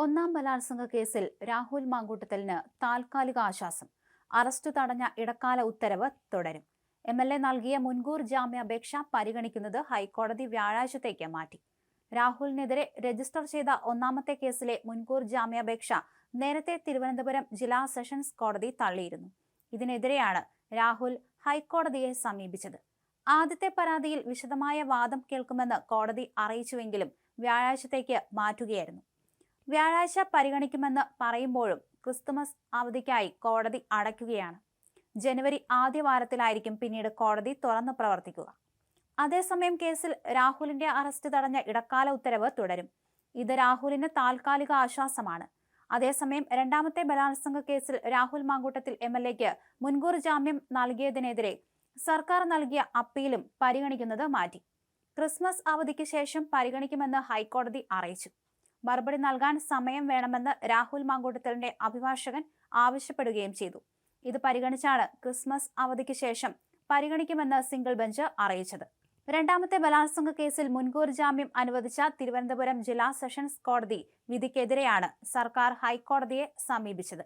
ഒന്നാം ബലാത്സംഗ കേസിൽ രാഹുൽ മാങ്കൂട്ടത്തിലിന് താൽക്കാലിക ആശ്വാസം. അറസ്റ്റ് തടഞ്ഞ ഇടക്കാല ഉത്തരവ് തുടരും. MLA നൽകിയ മുൻകൂർ ജാമ്യാപേക്ഷ പരിഗണിക്കുന്നത് ഹൈക്കോടതി വ്യാഴാഴ്ചത്തേക്ക് മാറ്റി. രാഹുലിനെതിരെ രജിസ്റ്റർ ചെയ്ത ഒന്നാമത്തെ കേസിലെ മുൻകൂർ ജാമ്യാപേക്ഷ നേരത്തെ തിരുവനന്തപുരം ജില്ലാ സെഷൻസ് കോടതി തള്ളിയിരുന്നു. ഇതിനെതിരെയാണ് രാഹുൽ ഹൈക്കോടതിയെ സമീപിച്ചത്. ആദ്യത്തെ പരാതിയിൽ വിശദമായ വാദം കേൾക്കുമെന്ന് കോടതി അറിയിച്ചുവെങ്കിലും വ്യാഴാഴ്ചത്തേക്ക് മാറ്റുകയായിരുന്നു. വ്യാഴാഴ്ച പരിഗണിക്കുമെന്ന് പറയുമ്പോഴും ക്രിസ്തുമസ് അവധിക്കായി കോടതി അടയ്ക്കുകയാണ്. ജനുവരി ആദ്യ വാരത്തിലായിരിക്കും പിന്നീട് കോടതി തുറന്നു പ്രവർത്തിക്കുക. അതേസമയം കേസിൽ രാഹുലിന്റെ അറസ്റ്റ് തടഞ്ഞ ഇടക്കാല ഉത്തരവ് തുടരും. ഇത് രാഹുലിന് താൽക്കാലിക ആശ്വാസമാണ്. അതേസമയം രണ്ടാമത്തെ ബലാത്സംഗ കേസിൽ രാഹുൽ മാങ്കൂട്ടത്തിൽ MLAക്ക് മുൻകൂർ ജാമ്യം നൽകിയതിനെതിരെ സർക്കാർ നൽകിയ അപ്പീലും പരിഗണിക്കുന്നത് മാറ്റി. ക്രിസ്മസ് അവധിക്ക് ശേഷം പരിഗണിക്കുമെന്ന് ഹൈക്കോടതി അറിയിച്ചു. മറുപടി നൽകാൻ സമയം വേണമെന്ന് രാഹുൽ മാങ്കൂട്ടത്തിലിന്റെ അഭിഭാഷകൻ ആവശ്യപ്പെടുകയും ചെയ്തു. ഇത് പരിഗണിച്ചാണ് ക്രിസ്മസ് അവധിക്ക് ശേഷം പരിഗണിക്കുമെന്ന് സിംഗിൾ ബെഞ്ച് അറിയിച്ചത്. രണ്ടാമത്തെ ബലാത്സംഗ കേസിൽ മുൻകൂർ ജാമ്യം അനുവദിച്ച തിരുവനന്തപുരം ജില്ലാ സെഷൻസ് കോടതി വിധിക്കെതിരെയാണ് സർക്കാർ ഹൈക്കോടതിയെ സമീപിച്ചത്.